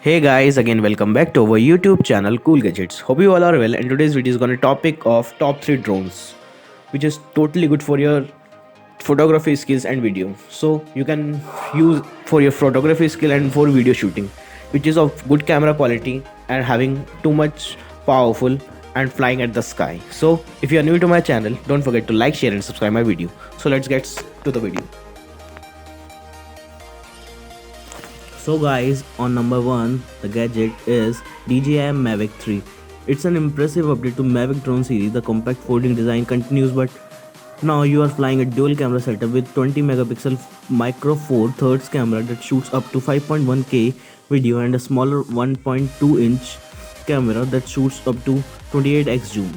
Hey guys, again welcome back to our YouTube channel Cool Gadgets. Hope you all are well, and today's video is going to topic of top 3 drones, which is totally good for your photography skills and video. So you can use for your photography skill and for video shooting, which is of good camera quality and having too much powerful and flying at the sky. So if you are new to my channel, don't forget to like, share and subscribe my video. So let's get to the video. So guys, on number 1, the gadget is DJI Mavic 3. It's an impressive update to Mavic drone series. The compact folding design continues, but now you are flying a dual camera setup with 20 megapixel micro four thirds camera that shoots up to 5.1K video and a smaller 1.2-inch camera that shoots up to 28x zoom.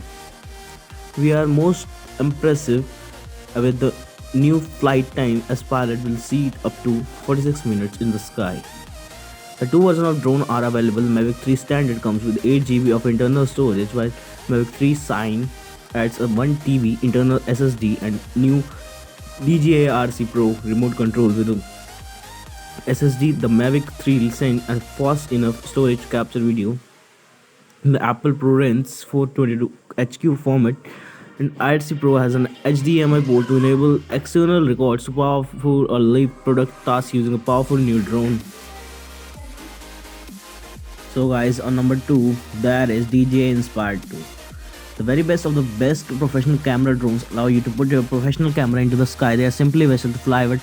We are most impressive with the new flight time, as pilot will see it up to 46 minutes in the sky. The two versions of drone are available. Mavic 3 standard comes with 8 GB of internal storage, while Mavic 3 Sign adds a 1 TB internal SSD and new DJI RC Pro remote control with a SSD. The Mavic 3 will send a fast enough storage to capture video in the Apple ProRes 422 HQ format, and IRC Pro has an HDMI port to enable external records to power for a live product task using a powerful new drone. So guys, on number 2, there is DJI Inspire 2. The very best of the best professional camera drones allow you to put your professional camera into the sky. They are simply vessel to fly which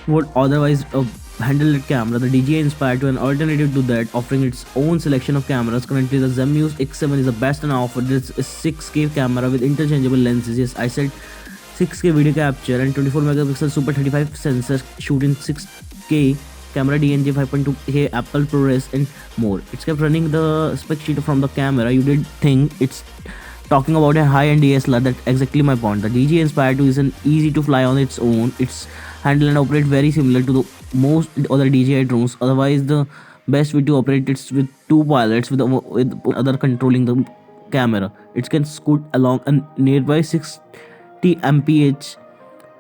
would otherwise a handheld camera. The DJI Inspire 2 an alternative to that, offering its own selection of cameras. Currently, the Zemuse X7 is the best in offer. This is a 6K camera with interchangeable lenses. Yes, I said 6K video capture and 24 megapixel Super 35 sensor shooting 6K camera, DNG 5.2K Apple ProRes and more. It's kept running the spec sheet from the camera. You did think it's talking about a high-end DSLR. That's exactly my point. The DJI Inspire 2 is an easy to fly on its own. It's handle and operate very similar to the most other DJI drones. Otherwise, the best way to operate it's with two pilots with other controlling the camera. It can scoot along a nearby 60 mph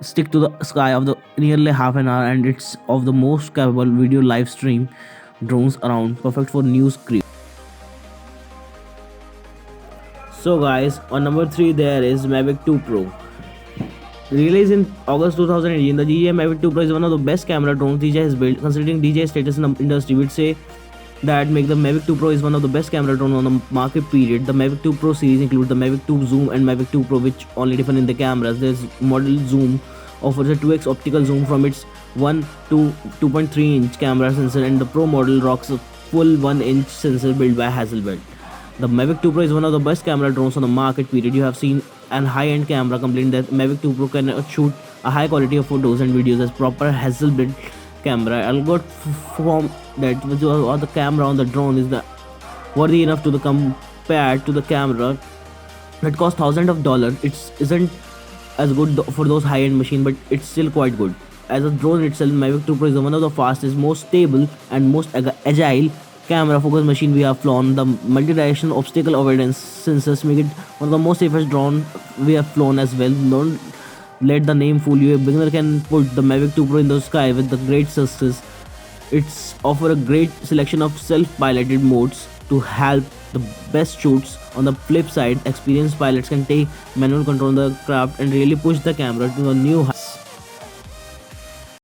stick to the sky of the nearly half an hour, and it's of the most capable video live stream drones around, perfect for news crew. So guys, on number 3 there is Mavic 2 Pro. Released in August 2018, the DJI Mavic 2 Pro is one of the best camera drones DJI has built. Considering DJI status in the industry, we'd say that make the Mavic 2 Pro is one of the best camera drones on the market period. The Mavic 2 Pro series includes the Mavic 2 Zoom and Mavic 2 Pro, which only differ in the cameras. There's model Zoom offers a 2x optical zoom from its 1 to 2.3 inch camera sensor, and the Pro model rocks a full 1 inch sensor built by Hasselblad. The Mavic 2 Pro is one of the best camera drones on the market period. You have seen an high-end camera complained that Mavic 2 Pro can shoot a high quality of photos and videos as proper Hasselblad camera. I'll go from that or the camera on the drone is the worthy enough to the compared to the camera that costs thousands of dollars. It isn't as good for those high-end machine, but it's still quite good. As a drone itself, Mavic 2 Pro is one of the fastest, most stable and most agile camera focus machine we have flown. The multi-directional obstacle avoidance sensors make it one of the most safest drone we have flown as well. Don't let the name fool you. A beginner can put the Mavic 2 Pro in the sky with the great success. It's offer a great selection of self-piloted modes to help the best shoots. On the flip side, experienced pilots can take manual control of the craft and really push the camera to a new